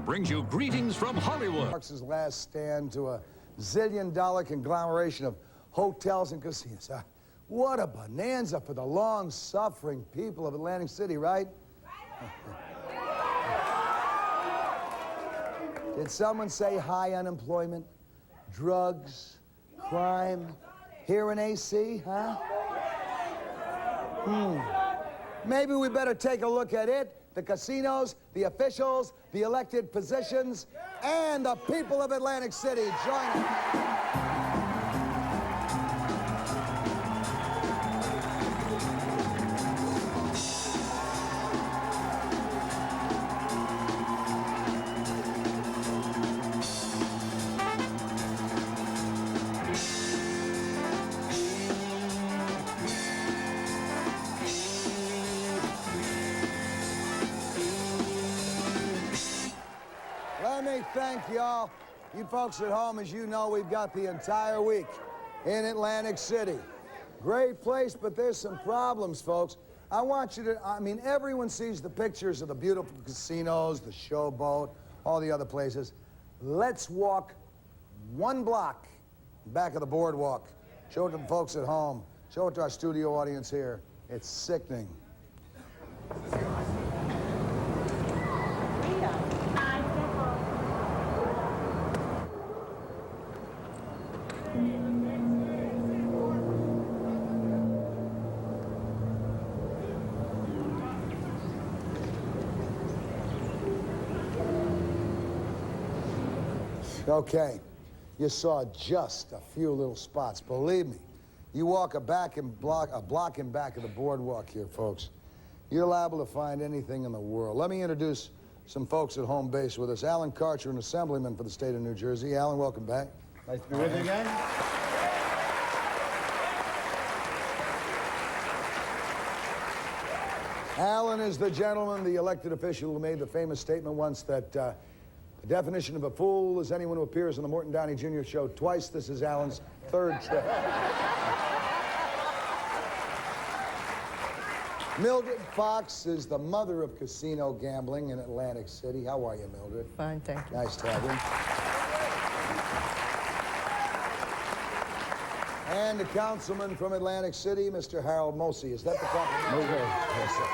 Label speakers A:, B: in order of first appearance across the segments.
A: brings you greetings from Hollywood.
B: Marks' last stand to a zillion-dollar conglomeration of hotels and casinos. What a bonanza for the long-suffering people of Atlantic City, right? Did someone say high unemployment, drugs, crime, here in AC, huh? Maybe we better take a look at it, the casinos, the officials, the elected positions, and the people of Atlantic City. Join us. Let me thank y'all. You folks at home, as you know, we've got the entire week in Atlantic City. Great place, but there's some problems, folks. I want you to, everyone sees the pictures of the beautiful casinos, the Showboat, all the other places. Let's walk one block back of the boardwalk. Show it to the folks at home. Show it to our studio audience here. It's sickening. Okay, you saw just a few little spots. Believe me, you walk a block in back of the boardwalk here, folks. You're liable to find anything in the world. Let me introduce some folks at home base with us. Alan Karcher, an assemblyman for the state of New Jersey. Alan, welcome back.
C: Nice to be with you again.
B: Alan is the gentleman, the elected official who made the famous statement once that the definition of a fool is anyone who appears on the Morton Downey Jr. show twice. This is Alan's third trip. Mildred Fox is the mother of casino gambling in Atlantic City. How are you, Mildred?
D: Fine, thank you.
B: Nice to have you. And the councilman from Atlantic City, Mr. Harold Mosey. Is that the compliment?
C: Okay. Yes, sir.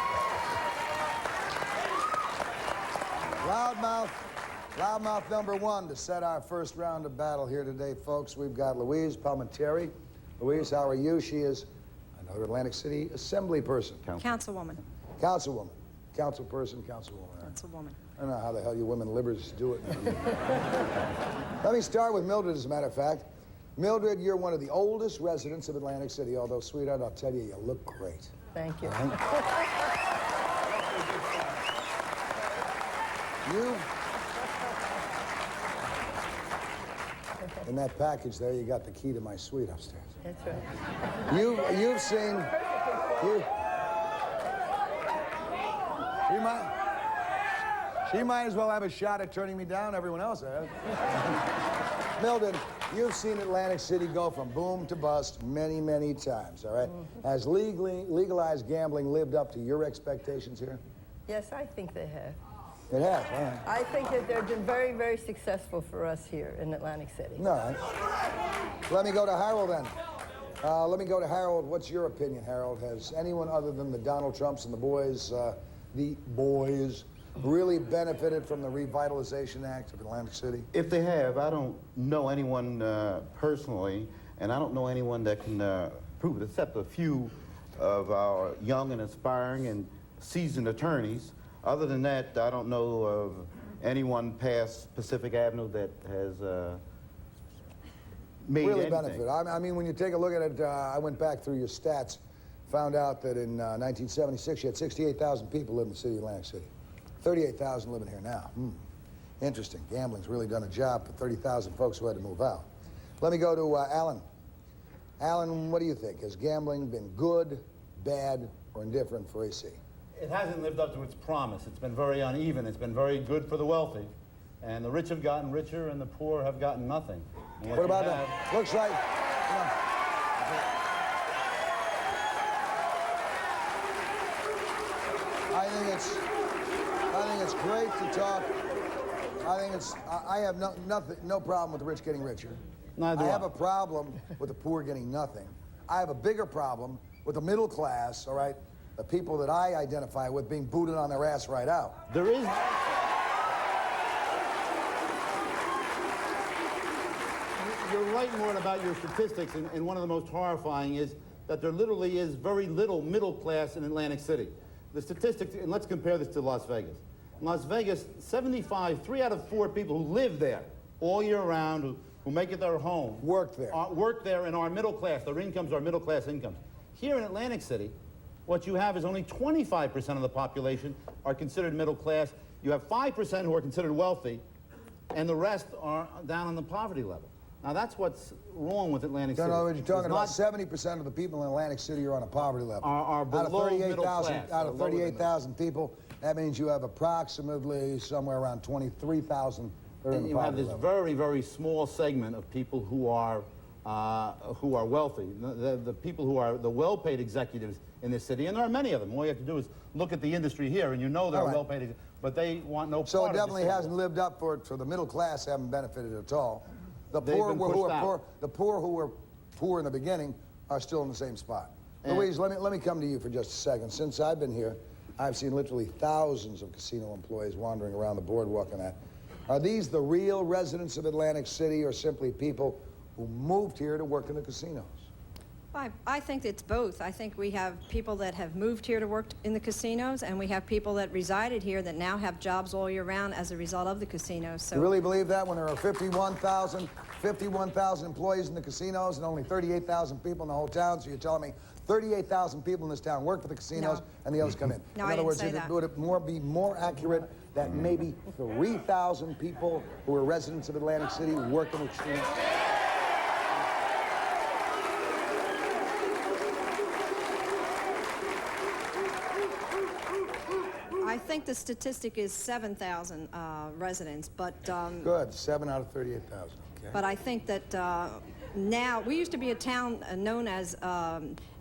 B: Loudmouth number one to set our first round of battle here today, folks. We've got Louise Palmentieri. Louise, how are you? She is another Atlantic City assembly person.
E: Councilwoman.
B: Councilwoman. Councilperson, councilwoman.
E: Councilwoman.
B: I don't know how the hell you women livers do it. Let me start with Mildred, as a matter of fact. Mildred, you're one of the oldest residents of Atlantic City, although, sweetheart, I'll tell you, you look great.
D: Thank you.
B: In that package there, you got the key to my suite upstairs.
D: That's right.
B: You've seen... She might as well have a shot at turning me down. Everyone else has. Mildred, you've seen Atlantic City go from boom to bust many, many times, all right? Has legalized gambling lived up to your expectations here?
D: Yes, I think they have.
B: It has, huh?
D: I think that they've been very, very successful for us here in Atlantic City.
B: All right. Let me go to Harold then. Let me go to Harold. What's your opinion, Harold? Has anyone other than the Donald Trumps and the boys, really benefited from the Revitalization Act of Atlantic City?
C: If they have, I don't know anyone personally, and I don't know anyone that can prove it, except a few of our young and aspiring and seasoned attorneys. Other than that, I don't know of anyone past Pacific Avenue that has made
B: really
C: anything.
B: benefit. I mean, when you take a look at it, I went back through your stats, found out that in 1976, you had 68,000 people living in the city of Atlantic City. 38,000 living here now. Interesting. Gambling's really done a job for 30,000 folks who had to move out. Let me go to Alan. Alan, what do you think? Has gambling been good, bad, or indifferent for AC?
F: It hasn't lived up to its promise. It's been very uneven. It's been very good for the wealthy. And the rich have gotten richer and the poor have gotten nothing. And
B: What about that? Looks like... I think it's great to talk. I think it's, I have no problem with the rich getting richer.
F: Neither
B: I
F: do
B: have
F: I.
B: a problem with the poor getting nothing. I have a bigger problem with the middle class, all right, the people that I identify with being booted on their ass right out.
F: There is... You're right, Morton, about your statistics, and one of the most horrifying is that there literally is very little middle class in Atlantic City. The statistics, and let's compare this to Las Vegas. In Las Vegas, 3 out of 4 people who live there all year round, who make it their home,
B: Work there.
F: Work there and are middle class. Their incomes are middle class incomes. Here in Atlantic City, what you have is only 25% of the population are considered middle class. You have 5% who are considered wealthy, and the rest are down on the poverty level. Now, that's what's wrong with Atlantic City.
B: You're talking
F: It's
B: about 70% of the people in Atlantic City are on a poverty level.
F: Are below middle class.
B: Out of 38,000 people, that means you have approximately somewhere around 23,000 that are in
F: And
B: the
F: you have
B: poverty
F: this
B: level.
F: very, very small segment of people who are wealthy. The people who are the well-paid executives in this city, and there are many of them. All you have to do is look at the industry here, and you know they're
B: All right.
F: well-paid, but they want no
B: So
F: part
B: it definitely
F: of this.
B: hasn't lived up for it. For the middle class, haven't benefited at all. The
F: They've
B: poor
F: been
B: who
F: pushed
B: are poor,
F: out.
B: the poor who were poor in the beginning are still in the same spot.
F: And-
B: Louise, let me come to you for just a second. Since I've been here, I've seen literally thousands of casino employees wandering around the boardwalk and that. Are these the real residents of Atlantic City, or simply people who moved here to work in the casinos?
E: I think it's both. I think we have people that have moved here to work in the casinos, and we have people that resided here that now have jobs all year round as a result of the casinos. So
B: You really believe that when there are 51,000 employees in the casinos and only 38,000 people in the whole town? So you're telling me 38,000 people in this town work for the casinos
E: No.
B: and the others come in?
E: No,
B: in
E: I
B: other
E: didn't
B: words,
E: say that.
B: would it be more accurate that maybe 3,000 people who are residents of Atlantic City work in the casinos?
E: I think the statistic is 7,000 residents, but
B: Good, 7 out of 38,000. Okay.
E: but I think that now we used to be a town known as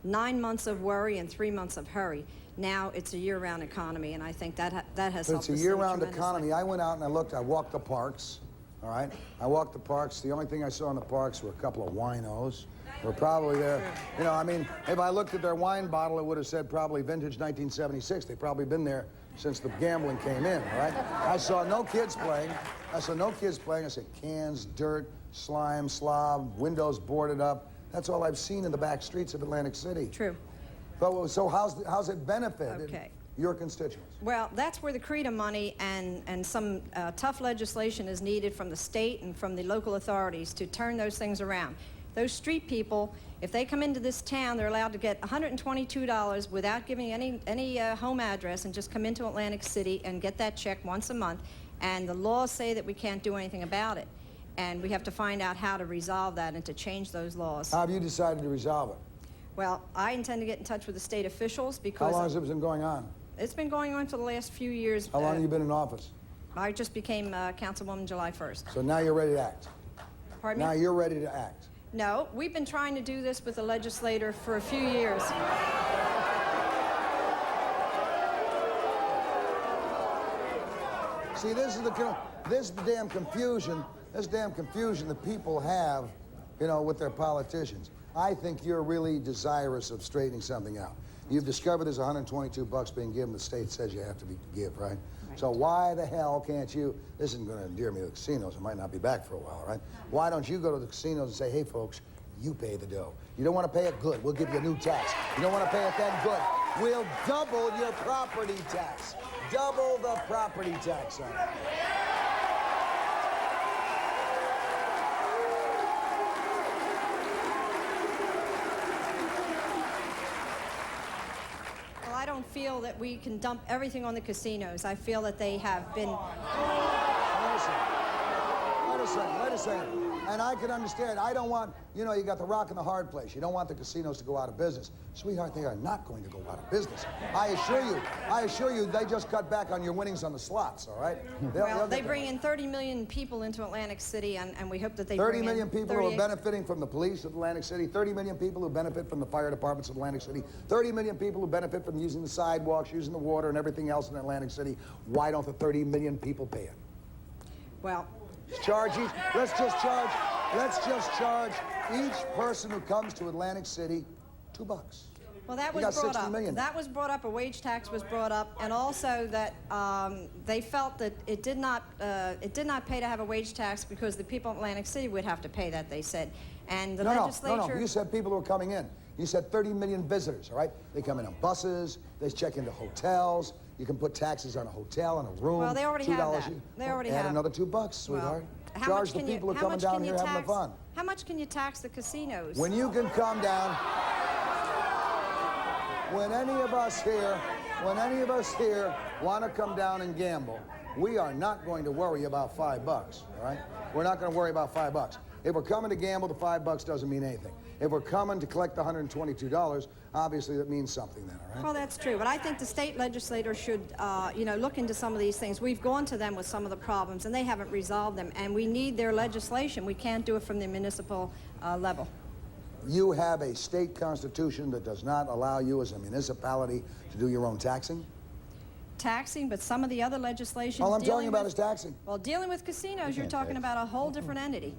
E: 9 months of worry and 3 months of hurry. Now it's a year-round economy, and I think that that has
B: But
E: helped
B: it's a
E: the city
B: year-round
E: tremendously.
B: economy. I went out and I looked. I walked the parks, all right? I walked the parks. The only thing I saw in the parks were a couple of winos. We're probably there. You know, I mean, if I looked at their wine bottle, it would have said probably vintage 1976. They've probably been there since the gambling came in, all right? I saw no kids playing. I saw no kids playing. I saw cans, dirt, slime, slob, windows boarded up. That's all I've seen in the back streets of Atlantic City.
E: True.
B: But, so how's it benefited
E: Okay.
B: your constituents?
E: Well, that's where the CRETA money and some tough legislation is needed from the state and from the local authorities to turn those things around. Those street people, if they come into this town, they're allowed to get $122 without giving any home address and just come into Atlantic City and get that check once a month. And the laws say that we can't do anything about it. And we have to find out how to resolve that and to change those laws.
B: How have you decided to resolve it?
E: Well, I intend to get in touch with the state officials
B: How
E: because
B: long has it been going on?
E: it's been going on for the last few years.
B: How long have you been in office?
E: I just became Councilwoman July 1st.
B: So now you're ready to act.
E: Pardon
B: Now
E: me?
B: you're ready to act.
E: No, we've been trying to do this with the legislator for a few years.
B: See, this is the damn confusion. This damn confusion that people have, you know, with their politicians. I think you're really desirous of straightening something out. You've discovered there's $122 being given. The state says you have to give, right? So why the hell can't you? This isn't going to endear me to the casinos. I might not be back for a while, right? Why don't you go to the casinos and say, hey, folks, you pay the dough. You don't want to pay it? Good. We'll give you a new tax. You don't want to pay it then? Good. We'll double your property tax. Double the property tax on it.
E: Well, I don't feel that we can dump everything on the casinos. I feel that they have been...
B: Wait a second. And I can understand. I don't want, you know, you got the rock and the hard place. You don't want the casinos to go out of business. Sweetheart, they are not going to go out of business. I assure you, they just cut back on your winnings on the slots, all right?
E: Well, they bring in 30 million people into Atlantic City, and we hope that they
B: 30
E: bring in
B: million people who are
E: 38
B: benefiting from the police of Atlantic City, 30 million people who benefit from the fire departments of Atlantic City, 30 million people who benefit from using the sidewalks, using the water, and everything else in Atlantic City. Why don't the 30 million people pay it?
E: Well,
B: Let's just charge each person who comes to Atlantic City $2.
E: well, that
B: We
E: was
B: got
E: brought
B: 60
E: up.
B: million.
E: That was brought up. A wage tax was brought up, and also that they felt that it did not pay to have a wage tax because the people in Atlantic City would have to pay that. They said, and the legislature.
B: No. You said people who are coming in. You said 30 million visitors. All right, they come in on buses. They check into hotels. You can put taxes on a hotel and a room.
E: Well, they already have that. They already
B: add
E: have.
B: another $2, sweetheart.
E: Well,
B: Charge the people who are coming down here having the fun.
E: How much can you tax the casinos?
B: When you can come down, when any of us here want to come down and gamble, we are not going to worry about $5, all right? We're not going to worry about $5. If we're coming to gamble, the $5 doesn't mean anything. If we're coming to collect the $122, obviously that means something then, all right?
E: Well, that's true, but I think the state legislator should, look into some of these things. We've gone to them with some of the problems, and they haven't resolved them, and we need their legislation. We can't do it from the municipal level.
B: You have a state constitution that does not allow you as a municipality to do your own taxing?
E: Taxing, but some of the other legislation.
B: All I'm talking about is taxing.
E: Well, dealing with casinos, you're talking about a whole different entity.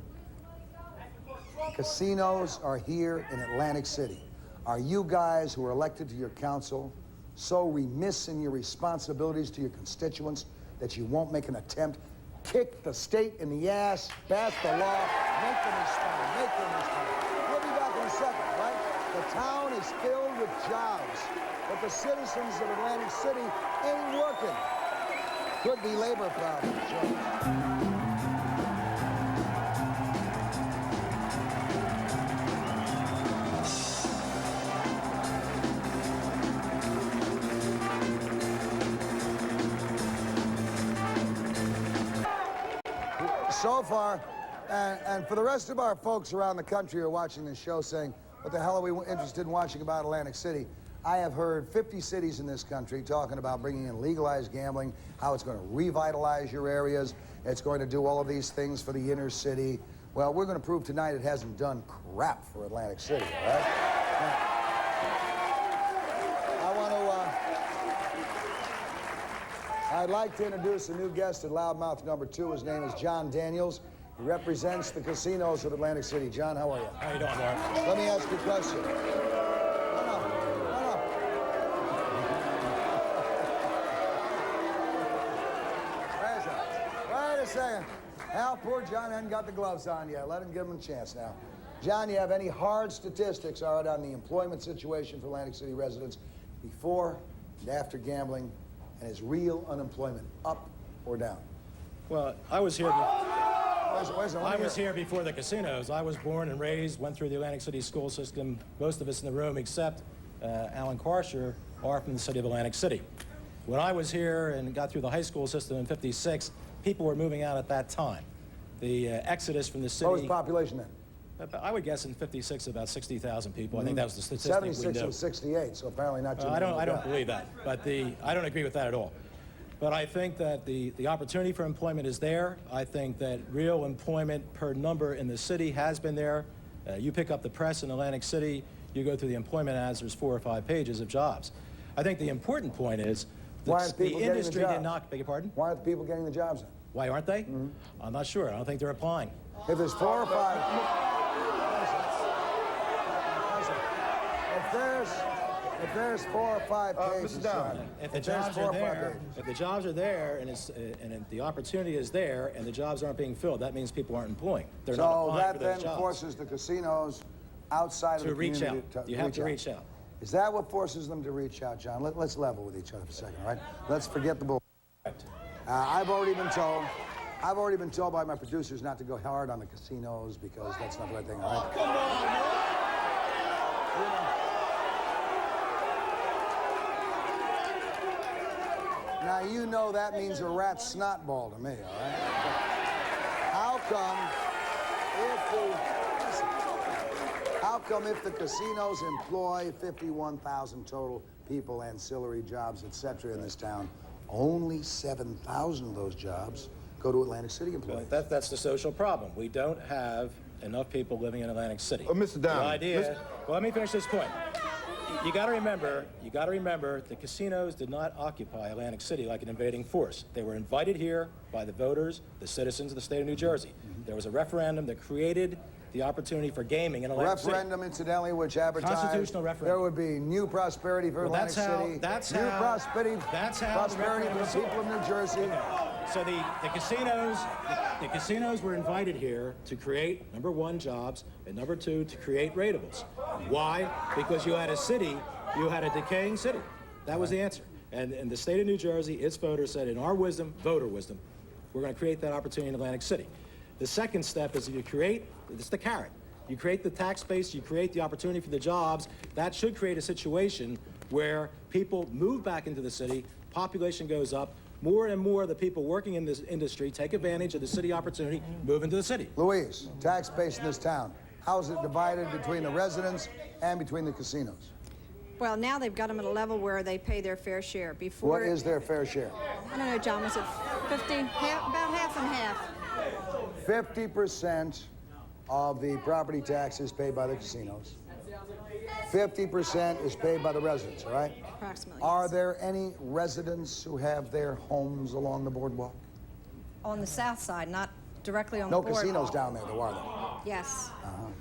B: Casinos are here in Atlantic City. Are you guys who are elected to your council so remiss in your responsibilities to your constituents that you won't make an attempt? Kick the state in the ass, pass the law, make them respond. We'll be back in a second, right? The town is filled with jobs, but the citizens of Atlantic City ain't working. Could be labor problems. Sure. So far, and for the rest of our folks around the country who are watching this show saying, what the hell are we interested in watching about Atlantic City? I have heard 50 cities in this country talking about bringing in legalized gambling, how it's going to revitalize your areas, it's going to do all of these things for the inner city. Well, we're going to prove tonight it hasn't done crap for Atlantic City, all right? I'd like to introduce a new guest at Loudmouth number 2. His name is John Daniels. He represents the casinos of Atlantic City. John, how are you?
G: How you doing, Mark?
B: Let me ask you a question. Wait a second. Al, poor John hasn't got the gloves on yet. Let him give him a chance now. John, you have any hard statistics on the employment situation for Atlantic City residents before and after gambling? And is real unemployment up or down?
G: Well, I was here.
B: I
G: was here before the casinos. I was born and raised, went through the Atlantic City school system. Most of us in the room, except Alan Karsher, are from the city of Atlantic City. When I was here and got through the high school system in '56, people were moving out at that time. The exodus from the city.
B: What was the population then?
G: I would guess in '56 about 60,000 people. I think that was the statistic
B: 76
G: we knew.
B: was 68, so apparently not too many.
G: I don't believe that, but I don't agree with that at all. But I think that the opportunity for employment is there. I think that real employment per number in the city has been there. You pick up the press in Atlantic City, you go through the employment ads, there's 4 or 5 pages of jobs. I think the important point is that the industry did not, beg your pardon?
B: Why aren't the people getting the jobs then?
G: Why aren't they? I'm not sure. I don't think they're applying.
B: If there's 4 or 5... If there's 4 or 5 cases,
G: if the jobs are there, and the opportunity is there, and the jobs aren't being filled, that means people aren't employing. They're not applying for those jobs.
B: So that then forces the casinos outside of the community
G: to reach out. You have to reach out.
B: Is that what forces them to reach out, John? Let's level with each other for a second, all right? Let's forget the bull. I've already been told by my producers not to go hard on the casinos because that's not the right thing, all right? Come on, Now, you know that means a rat's snot ball to me, all right? How come if the casinos employ 51,000 total people, ancillary jobs, etc. in this town, only 7,000 of those jobs go to Atlantic City employees?
G: That's the social problem. We don't have enough people living in Atlantic City.
C: Mr. Downey.
G: The idea... Well, let me finish this point. you got to remember, the casinos did not occupy Atlantic City like an invading force. They were invited here by the voters, the citizens of the state of New Jersey. There was a referendum that created the opportunity for gaming in Atlantic City.
B: Referendum, incidentally, which advertised
G: Constitutional referendum.
B: there would be new prosperity for Atlantic City. New prosperity for the people of New Jersey.
G: Okay. So the casinos were invited here to create, number one, jobs, and number two, to create ratables. Why? Because you had a decaying city. That was the answer. And in the state of New Jersey, its voters said, in our wisdom, voter wisdom, we're going to create that opportunity in Atlantic City. The second step is it's the carrot. You create the tax base, you create the opportunity for the jobs. That should create a situation where people move back into the city, population goes up, more and more of the people working in this industry take advantage of the city opportunity, move into the city.
B: Louise, tax base in this town, how is it divided between the residents and between the casinos?
E: Well, now they've got them at a level where they pay their fair share. Before,
B: What is their fair share?
E: I don't know, John, was it 50? About half and half.
B: 50% of the property tax is paid by the casinos. 50% is paid by the residents, all right?
E: Approximately.
B: Are
E: Yes.
B: there any residents who have their homes along the boardwalk?
E: On the south side, not directly on
B: No
E: the boardwalk.
B: casinos down there, though, are there?
E: Yes.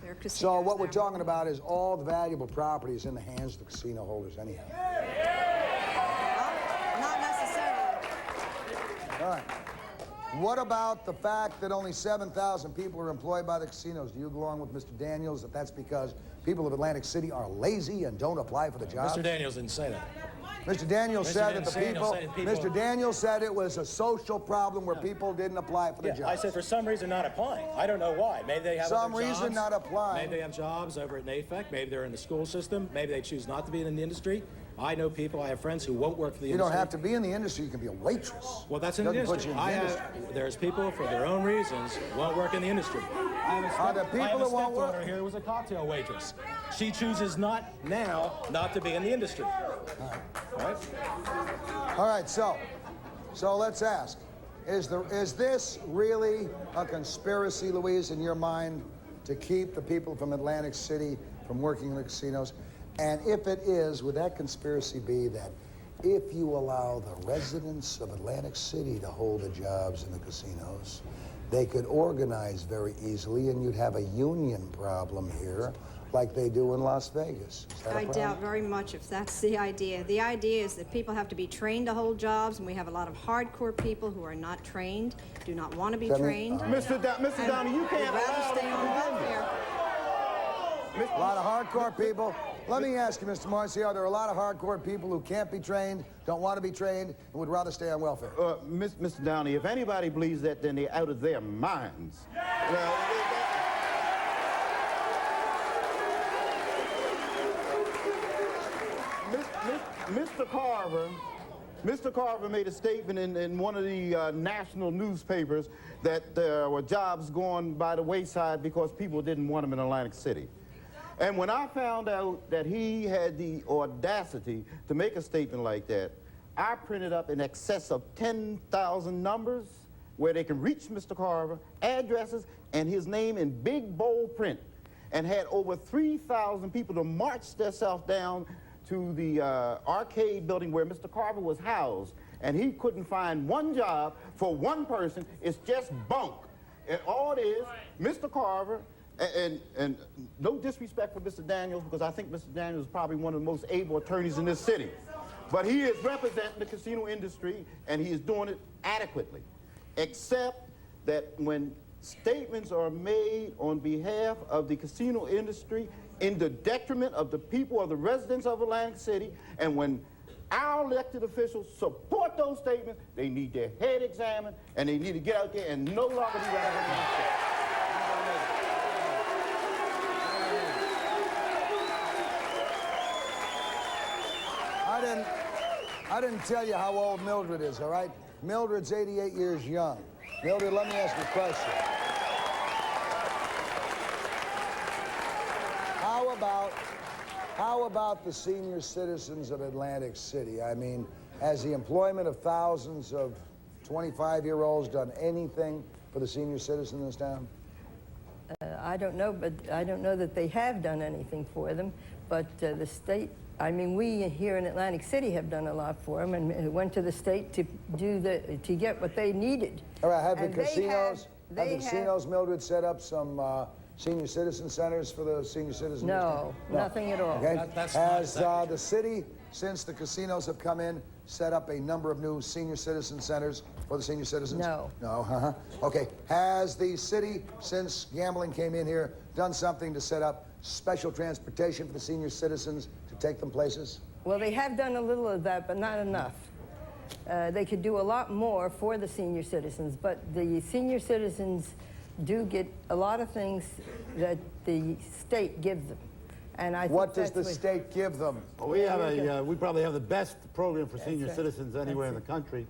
E: There are casinos.
B: So what we're
E: there.
B: talking about is all the valuable property is in the hands of the casino holders anyhow.
E: Well, not necessarily.
B: All right. What about the fact that only 7,000 people are employed by the casinos? Do you go along with Mr. Daniels that that's because people of Atlantic City are lazy and don't apply for the jobs?
G: Mr. Daniels didn't say that.
B: Mr. Daniels said that the
G: Daniels
B: people,
G: said people-
B: Mr. Daniels said it was a social problem where people didn't apply for the jobs.
G: I said for some reason not applying. I don't know why. Maybe they have
B: Some
G: other
B: reason
G: jobs.
B: not applying.
G: Maybe they have jobs over at NAFEC. Maybe they're in the school system. Maybe they choose not to be in the industry. I know people, I have friends who won't work for the
B: You
G: industry.
B: don't have to be in the industry, you can be a waitress.
G: Well, that's in the
B: Doesn't put
G: industry.
B: you in the industry.
G: There's people for their own reasons won't work in the industry.
B: Are there people that won't work?
G: I have a stepdaughter here who was a cocktail waitress. She chooses not to be in the industry. All right?
B: All right, so let's ask, is this really a conspiracy, Louise, in your mind, to keep the people from Atlantic City from working in the casinos? And if it is, would that conspiracy be that if you allow the residents of Atlantic City to hold the jobs in the casinos, they could organize very easily and you'd have a union problem here like they do in Las Vegas? Is that a
E: I
B: problem?
E: doubt very much if that's the idea. The idea is that people have to be trained to hold jobs, and we have a lot of hardcore people who are not trained, do not want to be
B: That mean-
E: trained.
F: Mr. Downey, you
E: Would
F: can't
E: rather
F: allow
E: stay on welfare.
B: A lot of hardcore people. Let me ask you, Mr. Marcy, are there a lot of hardcore people who can't be trained, don't want to be trained, and would rather stay on welfare?
C: Mr. Downey, if anybody believes that, then they're out of their minds. Mr. Carver made a statement in one of the national newspapers that there were jobs going by the wayside because people didn't want them in Atlantic City. And when I found out that he had the audacity to make a statement like that, I printed up in excess of 10,000 numbers where they can reach Mr. Carver, addresses, and his name in big, bold print, and had over 3,000 people to march themselves down to the arcade building where Mr. Carver was housed, and he couldn't find one job for one person. It's just bunk. And all it is, Mr. Carver, and no disrespect for Mr. Daniels, because I think Mr. Daniels is probably one of the most able attorneys in this city. But he is representing the casino industry, and he is doing it adequately. Except that when statements are made on behalf of the casino industry in the detriment of the people of the residents of Atlantic City, and when our elected officials support those statements, they need their head examined, and they need to get out there and no longer be represented.
B: I didn't tell you how old Mildred is, all right? Mildred's 88 years young. Mildred, let me ask you a question. How about the senior citizens of Atlantic City? I mean, has the employment of thousands of 25-year-olds done anything for the senior citizens in this town?
D: I don't know, but I don't know that they have done anything for them. But the state I mean, we here in Atlantic City have done a lot for them, and went to the state to get what they needed.
B: All right, have the
D: And they
B: casinos,
D: had-
B: have the casinos, Mildred, set up some senior citizen centers for the senior citizens?
D: No, nothing at all.
B: Okay.
G: That's not
B: Has
G: exactly
B: the city, since the casinos have come in, set up a number of new senior citizen centers for the senior citizens?
D: No.
B: No, Okay. Has the city, since gambling came in here, done something to set up special transportation for the senior citizens to take them places?
D: Well, they have done a little of that, but not enough. They could do a lot more for the senior citizens, but the senior citizens do get a lot of things that the state gives them. And I think
B: What does the
D: that's
B: state give them?
F: Well, we have we probably have the best program for senior
D: right.
F: citizens anywhere in the
D: That's
F: country.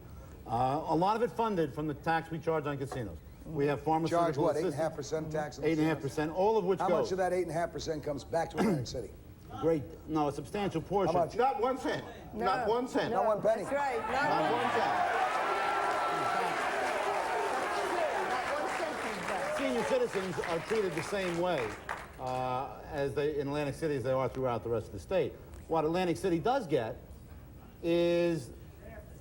F: A lot of it funded from the tax we charge on casinos. We have pharmaceutical
B: Charge what,
F: assistance.
B: 8.5% tax? on the casinos?
F: 8.5%, all of which
B: How
F: goes.
B: much of that 8.5% comes back to Atlantic City?
F: Great, no, a substantial portion.
B: How much?
F: Not 1 cent. Not 1 cent.
B: Not one penny.
D: That's right.
F: Not 1 cent. Senior citizens are treated the same way as they in Atlantic City as they are throughout the rest of the state. What Atlantic City does get is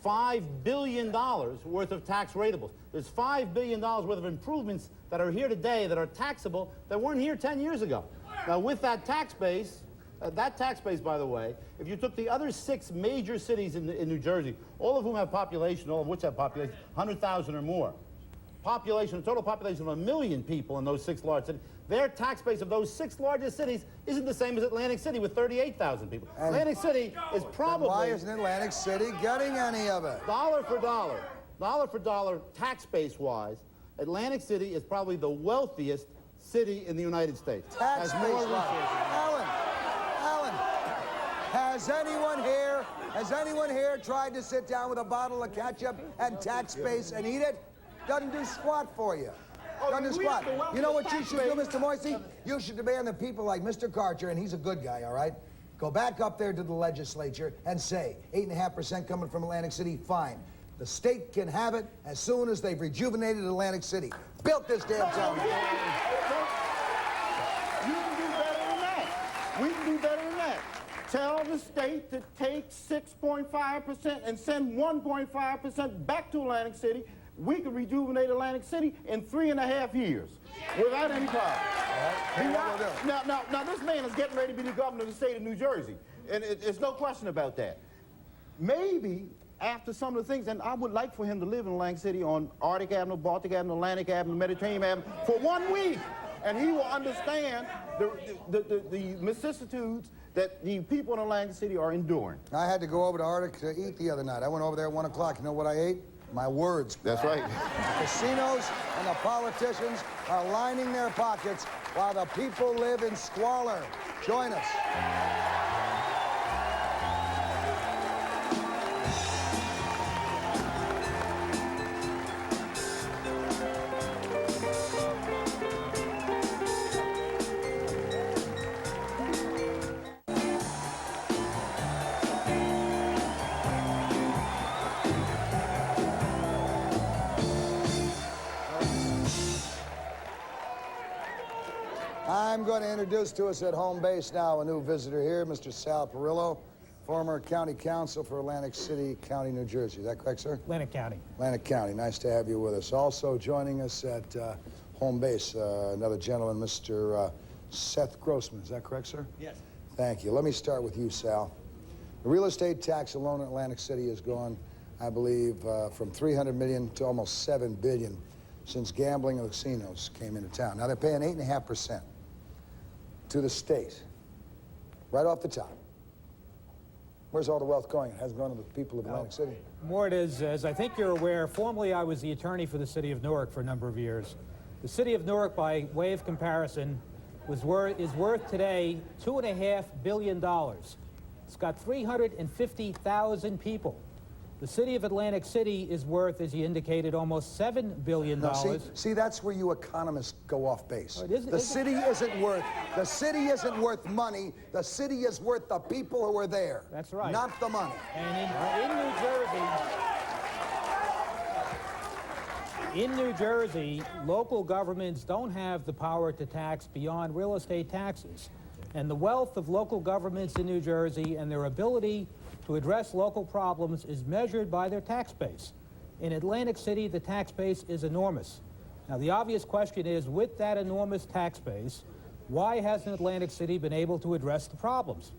F: $5 billion worth of tax rateables. There's $5 billion worth of improvements that are here today that are taxable that weren't here 10 years ago. Now, with that tax base, by the way, if you took the other 6 major cities in New Jersey, all of whom have population, all of which have population, 100,000 or more, population, a total population of 1 million people in those 6 large cities, their tax base of those 6 largest cities isn't the same as Atlantic City with 38,000 people.
B: And
F: Atlantic City is probably...
B: Why isn't Atlantic City getting any of it?
F: Dollar for dollar, tax base-wise, Atlantic City is probably the wealthiest city in the United States.
B: Tax
F: Has
B: base
F: more
B: wise.
F: resources.
B: Alan, has anyone here tried to sit down with a bottle of ketchup and tax base and eat it? Doesn't do squat for you. Doesn't do squat. You know what you should do, Mr. Moisey? You should demand that people like Mr. Karcher, and he's a good guy, all right? Go back up there to the legislature and say, 8.5% coming from Atlantic City, fine. The state can have it as soon as they've rejuvenated Atlantic City. Built this damn town.
H: You can do better than that. We can do better than that. Tell the state to take 6.5% and send 1.5% back to Atlantic City. We could rejuvenate Atlantic City in 3.5 years without any problem. Now, this man is getting ready to be the governor of the state of New Jersey, and there's no question about that. Maybe after some of the things, and I would like for him to live in Atlantic City on Arctic Avenue, Baltic Avenue, Atlantic Avenue, Mediterranean Avenue for 1 week, and he will understand the vicissitudes that the people in Atlantic City are enduring.
B: I had to go over to Arctic to eat the other night. I went over there at 1 o'clock. You know what I ate? My words.
H: That's right.
B: The casinos and the politicians are lining their pockets while the people live in squalor. Join us. I'm going to introduce to us at home base now a new visitor here, Mr. Sal Perillo, former county council for Atlantic City County, New Jersey. Is that correct, sir?
I: Atlantic County.
B: Atlantic County. Nice to have you with us. Also joining us at home base, another gentleman, Mr. Seth Grossman. Is that correct, sir?
I: Yes.
B: Thank you. Let me start with you, Sal. The real estate tax alone in Atlantic City has gone, I believe, from $300 million to almost $7 billion since gambling and casinos came into town. Now they're paying 8.5% to the state, right off the top. Where's all the wealth going? It hasn't gone to the people of Atlantic City.
I: More it is, as I think you're aware, formerly I was the attorney for the city of Newark for a number of years. The city of Newark, by way of comparison, is worth today $2.5 billion. It's got 350,000 people. The city of Atlantic City is worth, as you indicated, almost $7 billion.
B: Now, see, that's where you economists go off base.
I: Oh, it isn't-
B: the city isn't worth money. The city is worth the people who are there.
I: That's right.
B: Not the money.
I: And in New Jersey, local governments don't have the power to tax beyond real estate taxes. And the wealth of local governments in New Jersey and their ability to address local problems is measured by their tax base. In Atlantic City, the tax base is enormous. Now, the obvious question is, with that enormous tax base, why hasn't Atlantic City been able to address the problems?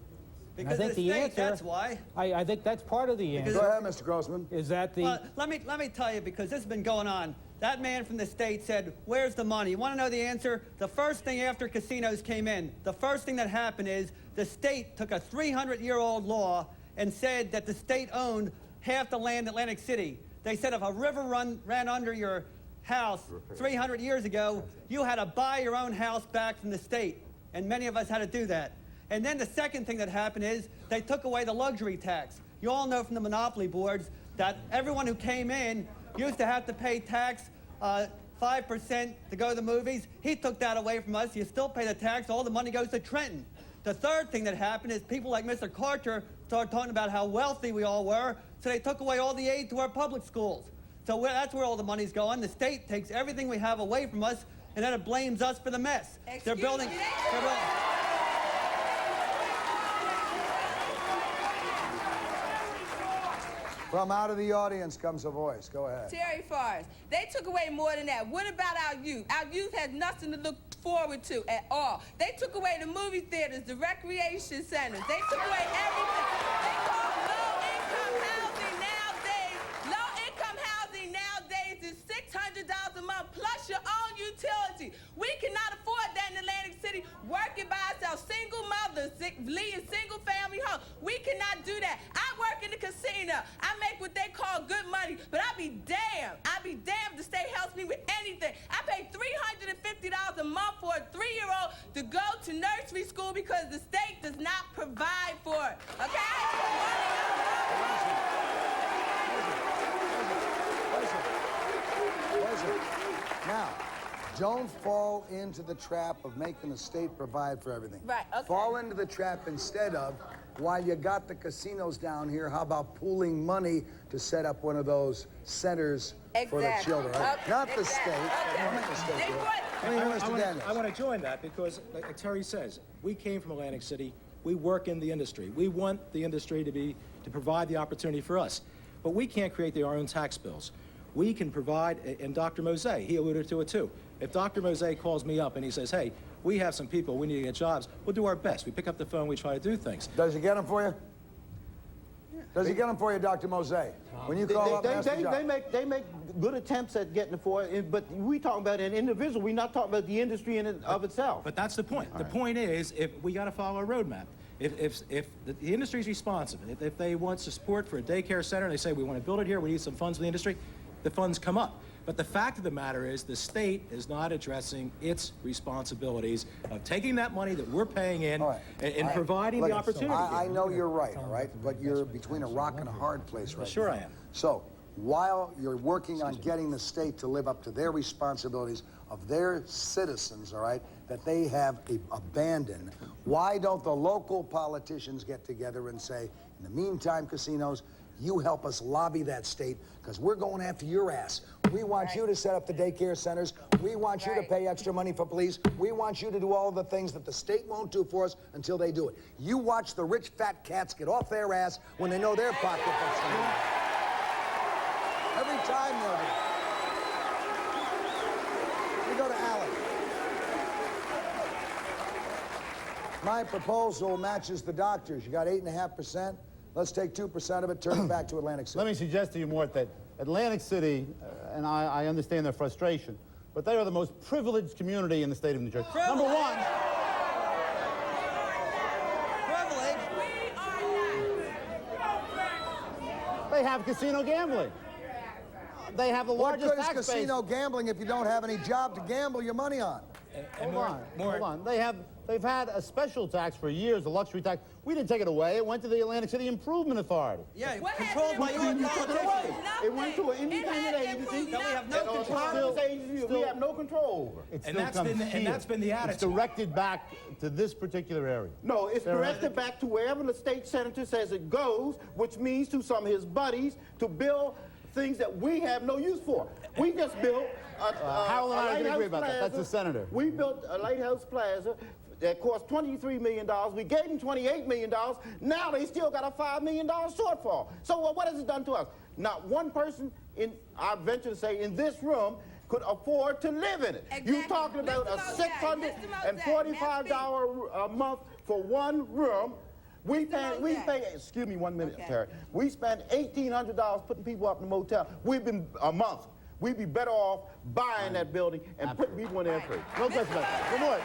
J: Because
I: I think
J: of the state,
I: answer,
J: that's why.
I: I think that's part of the answer.
B: Go ahead, Mr. Grossman.
I: Is that the...
J: Well, let me tell you, because this has been going on. That man from the state said, where's the money? You want to know the answer? The first thing after casinos came in, the first thing that happened is the state took a 300-year-old law and said that the state owned half the land in Atlantic City. They said if a river ran under your house 300 years ago, you had to buy your own house back from the state. And many of us had to do that. And then the second thing that happened is they took away the luxury tax. You all know from the monopoly boards that everyone who came in used to have to pay tax 5% to go to the movies. He took that away from us. You still pay the tax. All the money goes to Trenton. The third thing that happened is people like Mr. Carter started talking about how wealthy we all were, so they took away all the aid to our public schools. So that's where all the money's going. The state takes everything we have away from us, and then it blames us for the mess. They're building.
B: From out of the audience comes a voice. Go ahead.
K: Terry Forrest. They took away more than that. What about our youth? Our youth has nothing to look forward to at all. They took away the movie theaters, the recreation centers. They took away everything. They call low-income housing nowadays. Low-income housing nowadays is $600 a month plus your own utility. We cannot afford that in Atlantic City. Working by ourselves, single mothers, leading single-family homes. We cannot do that. I work in the casino. I make what they call good money, but I'd be damned if the state helps me with anything. I pay $350 a month for a 3-year-old to go to nursery school because the state does not provide for it, okay?
B: Listen. Now, don't fall into the trap of making the state provide for everything.
K: Right, okay.
B: Fall into the trap instead of, while you got the casinos down here, how about pooling money to set up one of those centers for the children, right?
K: Okay.
B: Not the state. Not the state.
G: I want to join that because, like Terry says, we came from Atlantic City. We work in the industry. We want the industry to provide the opportunity for us. But we can't create our own tax bills. We can provide, and Dr. Mose, he alluded to it too. If Dr. Mose calls me up and he says, hey, we have some people, we need to get jobs, we'll do our best. We pick up the phone, we try to do things.
B: Does he get them for you? Does he get them for you, Dr. Mose? When you call up and ask for jobs?
H: They make good attempts at getting it for it, but we talking about an individual. We're not talking about the industry in and of itself.
G: But that's the point. The point is, if we got to follow a roadmap. If the industry's responsive, if they want support for a daycare center, and they say, we want to build it here, we need some funds for the industry, the funds come up. But the fact of the matter is the state is not addressing its responsibilities of taking that money that we're paying in and providing the opportunity.
B: I know you're right, all right? But you're between a rock and a hard place right now.
G: Sure I am.
B: So while you're working on getting the state to live up to their responsibilities of their citizens, all right, that they have abandoned, why don't the local politicians get together and say, in the meantime, casinos, you help us lobby that state, because we're going after your ass. We want you to set up the daycare centers. We want you to pay extra money for police. We want you to do all the things that the state won't do for us until they do it. You watch the rich fat cats get off their ass when they know their pocketbooks are in. Every time they'll do it. We go to Alec. My proposal matches the doctor's. You got 8.5%. Let's take 2% of it, turn it back to Atlantic City.
F: Let me suggest to you, Mort, that Atlantic City, and I understand their frustration, but they are the most privileged community in the state of New Jersey. Number one.
J: Privilege?
F: They have casino gambling. They have the largest tax base.
B: What good is casino gambling if you don't have any job to gamble your money on?
F: Hold on. They've had a special tax for years, a luxury tax. We didn't take it away. It went to the Atlantic City Improvement Authority.
J: Yeah, controlled by your politicians.
H: It went to an independent agency
J: that we have no control over.
F: We have no control over.
G: And that's been the attitude.
F: It's directed back to this particular area.
H: No, it's directed back to wherever the state senator says it goes, which means to some of his buddies to build things that we have no use for. We just built
F: Harold and I agree about that. That's the senator.
H: We built a Lighthouse Plaza that cost $23 million. We gave them $28 million. Now they still got a $5 million shortfall. So what has it done to us? Not one person in, I venture to say, in this room could afford to live in it.
K: Exactly.
H: You're talking about a $645 a month for one room. We pay, excuse me 1 minute,
K: Okay.
H: Terry. We spend $1,800 putting people up in the motel. We've been a month. We'd be better off buying that building and putting people in there free. No question about that. Good morning.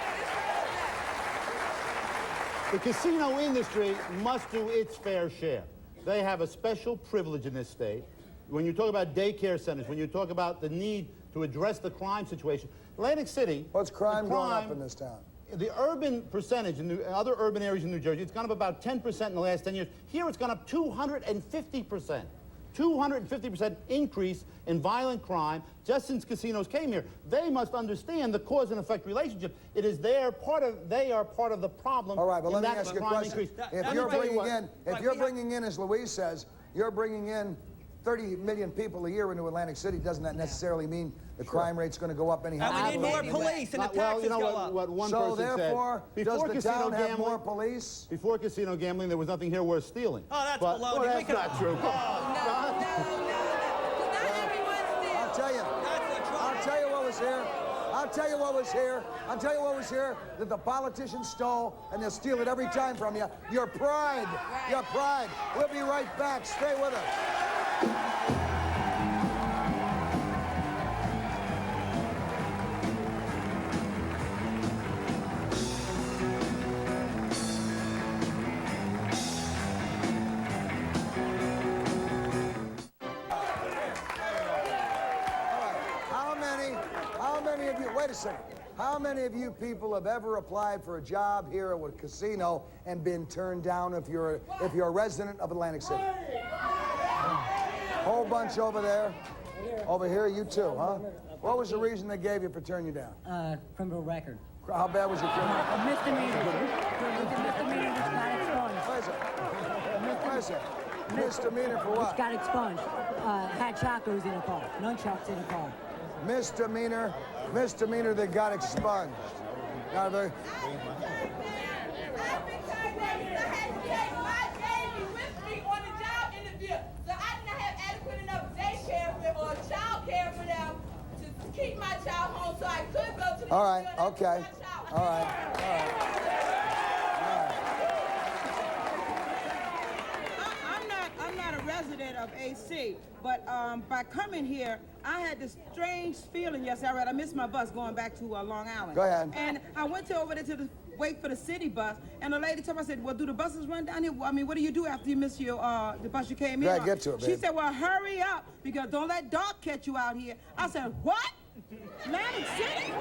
F: The casino industry must do its fair share. They have a special privilege in this state. When you talk about daycare centers, when you talk about the need to address the crime situation, Atlantic City...
B: What's crime going up in this town?
F: The urban percentage in other urban areas in New Jersey, it's gone up about 10% in the last 10 years. Here it's gone up 250%. 250% increase in violent crime just since casinos came here. They must understand the cause and effect relationship. It is they are part of the problem.
B: All right, but let me
F: that
B: ask you a
F: crime
B: question.
F: increase.
B: If you're bringing in, as Louise says, you're bringing in 30 million people a year into Atlantic City, doesn't that necessarily mean the crime rate's going to go up anyhow?
J: And we need more police and the taxes go up.
F: What one
B: So
F: person
B: therefore,
F: said,
B: does
F: before
B: the town have
F: gambling,
B: more police?
F: Before casino gambling, there was nothing here worth stealing.
J: Oh, that's
F: But-
J: baloney.
F: Well,
J: We
F: that's
J: can-
F: not true.
K: No. Not everyone steals.
B: I'll tell you.
J: That's the trouble.
B: I'll tell you what was here. I'll tell you what was here. I'll tell you what was here that the politicians stole, and they'll steal it every time from you. Your pride.
K: Right.
B: Your pride. We'll be right back. Stay with us. Wait a second. How many of you people have ever applied for a job here at a casino and been turned down if you're a resident of Atlantic City? Whole bunch over there. Over here, you too, huh? What was the reason they gave you for turning you down?
L: Criminal record.
B: How bad was your criminal?
L: A misdemeanor. Misdemeanor which got expunged.
B: Wait a second. Misdemeanor for
L: Which
B: what?
L: got expunged. Had chacos in the car. Nunchucks in the car.
B: Misdemeanor that got expunged. Now,
K: I've been turned down because I had to take my baby with me on the job interview. So I didn't have adequate enough daycare or child care for them to keep my child home so I could go to the
B: all right,
K: school and
B: okay.
K: keep my child.
B: All right.
M: I'm not a resident of AC, but by coming here, I had this strange feeling yesterday. I missed my bus going back to Long Island.
B: Go ahead.
M: And I went over there to wait for the city bus, and the lady told me, I said, well, do the buses run down here? Well, I mean, what do you do after you miss your the bus you came in on?
B: Get to it,
M: She
B: babe.
M: said, well, hurry up, because don't let dark catch you out here. I said, what? Atlantic City?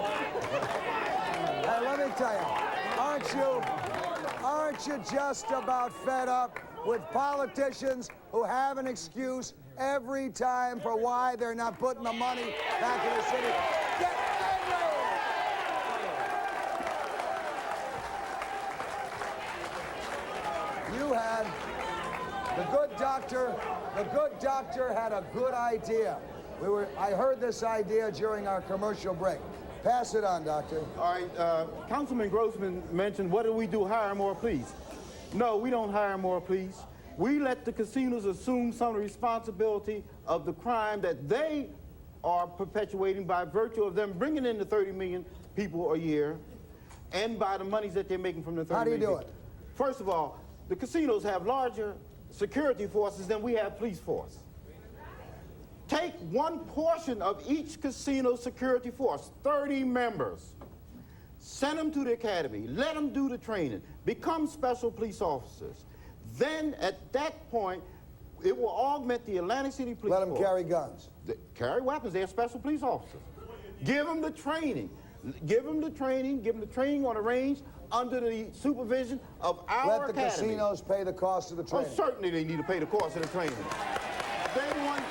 B: Hey, let me tell you, aren't you just about fed up with politicians who have an excuse every time for why they're not putting the money back in the city? Get angry! You had the good doctor had a good idea. I heard this idea during our commercial break. Pass it on, doctor.
H: All right, Councilman Grossman mentioned, what do we do, hire more police? No, we don't hire more police. We let the casinos assume some of the responsibility of the crime that they are perpetuating by virtue of them bringing in the 30 million people a year and by the monies that they're making from the 30
B: How do you
H: million
B: do
H: people.
B: it?
H: First of all, the casinos have larger security forces than we have police force. Take one portion of each casino security force, 30 members, send them to the academy, let them do the training, become special police officers. Then at that point, it will augment the Atlantic City Police
B: Let them
H: Force.
B: carry guns.
H: Carry weapons, they're special police officers. Give them the training. Give them the training on the range under the supervision of our
B: Let the
H: academy.
B: casinos pay the cost of the training.
H: Oh, certainly they need to pay the cost of the training. They want,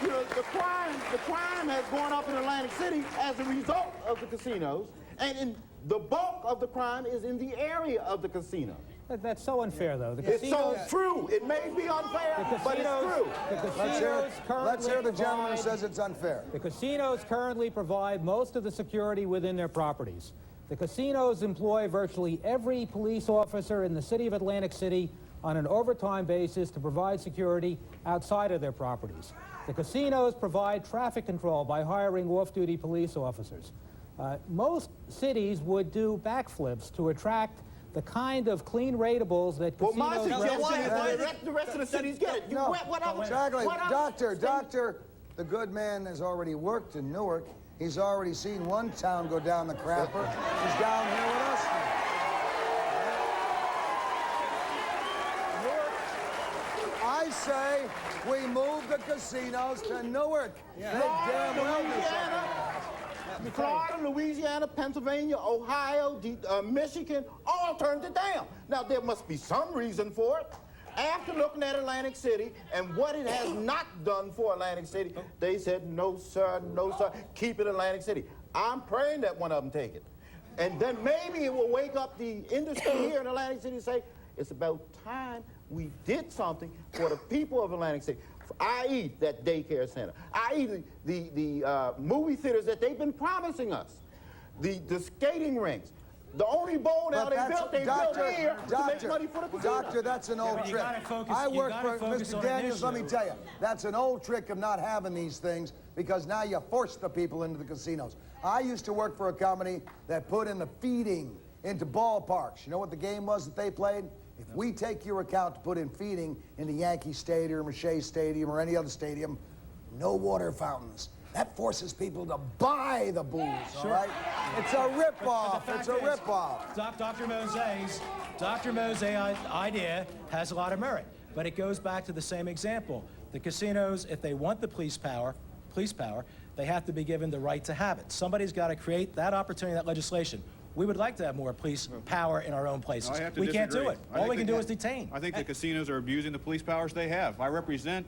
H: you know, the crime has gone up in Atlantic City as a result of the casinos, and the bulk of the crime is in the area of the casino.
I: That's so unfair, though. The
H: It's so true. It may be unfair, but it's true.
B: Let's hear the gentleman who says it's unfair.
I: The casinos currently provide most of the security within their properties. The casinos employ virtually every police officer in the city of Atlantic City on an overtime basis to provide security outside of their properties. The casinos provide traffic control by hiring off-duty police officers. Most cities would do backflips to attract the kind of clean rateables that casinos...
H: Well, my suggestion is let the rest of the cities get it.
B: No, exactly. Doctor, the good man has already worked in Newark. He's already seen one town go down the crapper. He's down here with us. Newark, I say we move the casinos to Newark. Yeah. They damn well do something.
H: Florida, Louisiana, Pennsylvania, Ohio, Michigan, all turned it down. Now, there must be some reason for it. After looking at Atlantic City and what it has not done for Atlantic City, they said, no, sir, keep it Atlantic City. I'm praying that one of them take it. And then maybe it will wake up the industry here in Atlantic City and say, it's about time we did something for the people of Atlantic City, i.e. that daycare center, i.e. the movie theaters that they've been promising us, the skating rinks. The only bowl now they built here to make money for the casino.
B: Doctor, that's an old trick. I work for Mr. Daniels, let me tell you. That's an old trick of not having these things because now you force the people into the casinos. I used to work for a company that put in the feeding into ballparks. You know what the game was that they played? If we take your account to put in feeding into Yankee Stadium or Shea Stadium or any other stadium, no water fountains. That forces people to buy the booze, all right? It's a ripoff. It's a ripoff.
G: Dr. Mose's idea has a lot of merit, but it goes back to the same example. The casinos, if they want the police power, they have to be given the right to have it. Somebody's got to create that opportunity, that legislation. We would like to have more police power in our own places. We can't do it. All we can do is detain.
N: I think the casinos are abusing the police powers they have. I represent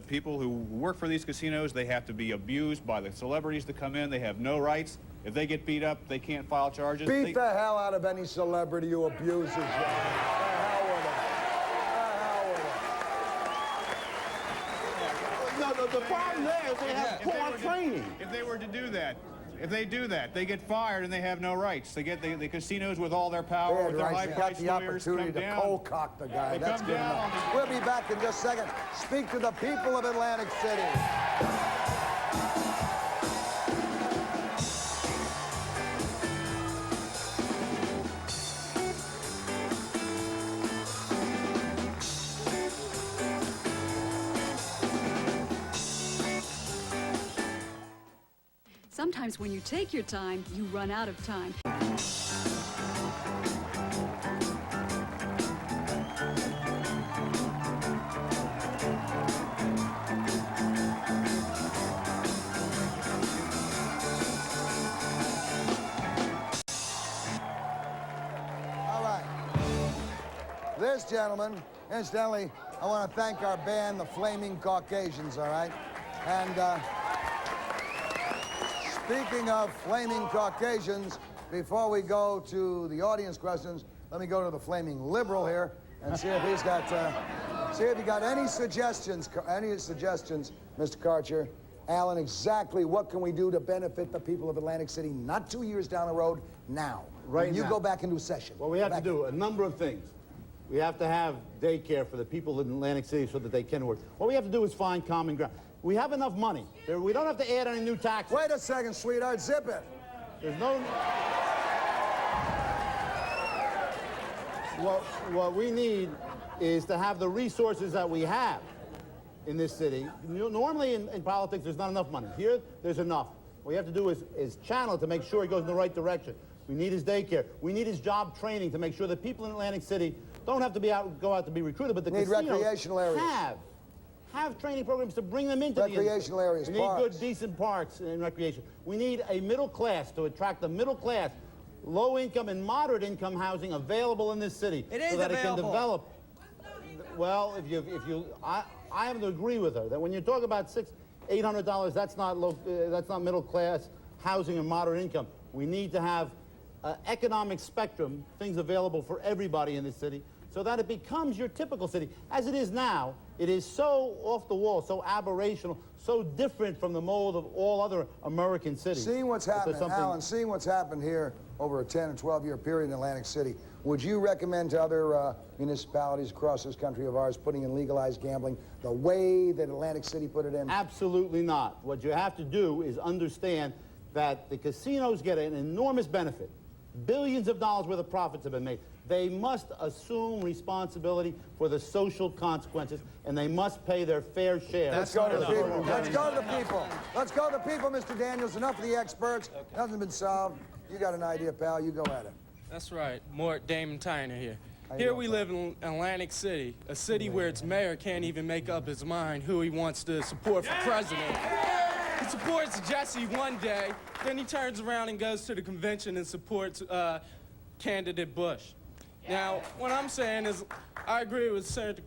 N: people who work for these casinos. They have to be abused by the celebrities that come in. They have no rights. If they get beat up, they can't file charges.
B: Beat the hell out of any celebrity who abuses you. The hell with it.
H: No, the problem there is they have poor training.
N: If they were to do that, if they do that, they get fired and they have no rights. They get the casinos with all their power, with their high-priced lawyers, come down.
B: They got the opportunity to cold-cock the guy. That's good
N: down.
B: enough. We'll be back in just a second. Speak to the people of Atlantic City.
O: Sometimes when you take your time, you run out of time.
B: All right. This gentleman, incidentally, I want to thank our band, the Flaming Caucasians, all right? And, speaking of Flaming Caucasians, before we go to the audience questions, let me go to the Flaming Liberal here and see if he's got, see if he got any suggestions, Mr. Karcher. Alan, exactly what can we do to benefit the people of Atlantic City, not 2 years down the road, now?
F: Right
B: now.
F: You
B: go back into session.
F: Well, we have to do a number of things. We have to have daycare for the people in Atlantic City so that they can work. What we have to do is find common ground. We have enough money. We don't have to add any new taxes.
B: Wait a second, sweetheart. Zip it.
F: There's no... What we need is to have the resources that we have in this city. Normally in politics, there's not enough money. Here, there's enough. What we have to do is channel it to make sure it goes in the right direction. We need his daycare. We need his job training to make sure that people in Atlantic City don't have to go out to be recruited, but the casinos
B: recreational areas.
F: Have training programs to bring them into
B: recreational areas.
F: We need good, decent parks and recreation. We need a middle class to attract the middle class, low income and moderate income housing available in this city.
J: It is
F: so that
J: available.
F: It can develop. Well, I have to agree with her that when you talk about $800, that's not middle class housing and moderate income. We need to have economic spectrum, things available for everybody in this city, so that it becomes your typical city. As it is now, it is so off the wall, so aberrational, so different from the mold of all other American cities.
B: Seeing what's
F: that there's
B: happened,
F: something-
B: Alan, seeing what's happened here over a 10 or 12-year period in Atlantic City, would you recommend to other municipalities across this country of ours putting in legalized gambling the way that Atlantic City put it in?
F: Absolutely not. What you have to do is understand that the casinos get an enormous benefit. Billions of dollars worth of profits have been made. They must assume responsibility for the social consequences, and they must pay their fair share.
B: Let's go to the people. Let's go to the people. Let's go to the people, Mr. Daniels. Enough of the experts. Nothing's been solved. You got an idea, pal. You go at it.
P: That's right. Morton Downey Jr. here. Here we live in Atlantic City, a city where its mayor can't even make up his mind who he wants to support for president. He supports Jesse one day, then he turns around and goes to the convention and supports candidate Bush. Now, what I'm saying is, I agree with Senator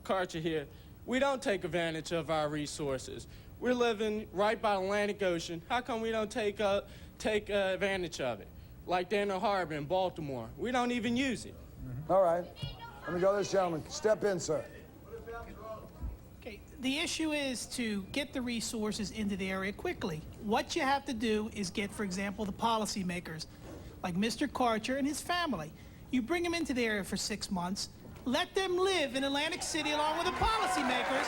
P: Karcher here. We don't take advantage of our resources. We're living right by the Atlantic Ocean. How come we don't take advantage of it? Like Daniel Harbor in Baltimore. We don't even use it.
B: All right. Let me go to this gentleman. Step in, sir.
Q: Okay, the issue is to get the resources into the area quickly. What you have to do is get, for example, the policymakers, like Mr. Karcher and his family. You bring them into the area for 6 months, let them live in Atlantic City along with the policymakers,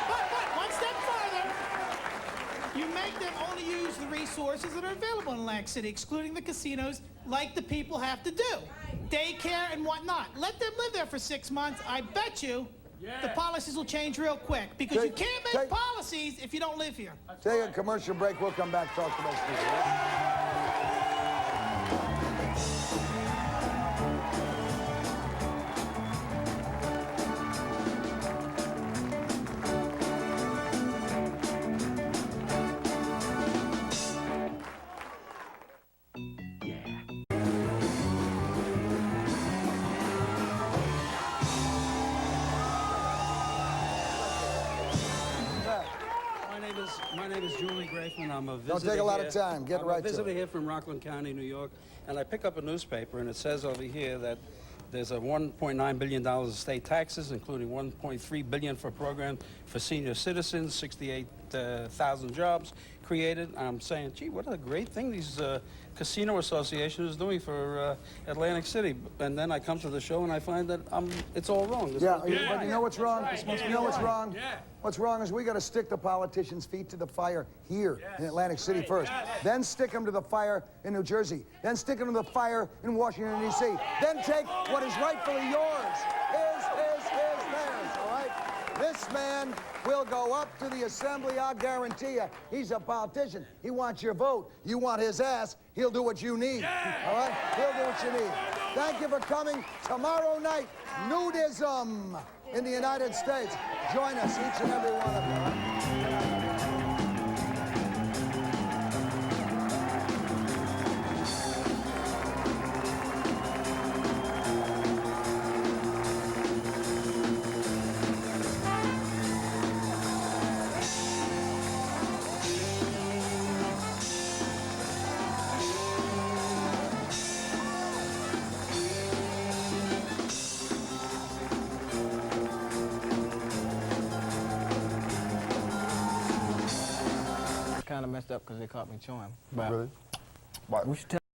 Q: but one step further, you make them only use the resources that are available in Atlantic City, excluding the casinos, like the people have to do. Daycare and whatnot. Let them live there for 6 months. I bet you the policies will change real quick, because you can't make policies if you don't live here.
B: Take a commercial break. We'll come back and talk to those people.
R: My name is Julie Grafman. I'm a visitor.
B: Don't take a lot of time. Get right to it.
R: I'm a visitor here from Rockland County, New York, and I pick up a newspaper, and it says over here that there's a $1.9 billion in state taxes, including $1.3 billion for a program for senior citizens, 68,000 jobs created. I'm saying, gee, what a great thing these casino association is doing for Atlantic City. And then I come to the show and I find that it's all wrong. But
B: you know what's wrong? You know what's wrong? What's wrong is we got to stick the politicians' feet to the fire here in Atlantic City first. Then stick them to the fire in New Jersey. Then stick them to the fire in Washington, D.C. Then take what is rightfully yours. Theirs, all right? This man will go up to the assembly, I'll guarantee you. He's a politician. He wants your vote. You want his ass, he'll do what you need. All right? He'll do what you need. Thank you for coming. Tomorrow night, nudism in the United States. Join us, each and every one of you. All right?
S: Kind of messed up because they caught me chewing. But
T: really? Why?
S: we should tell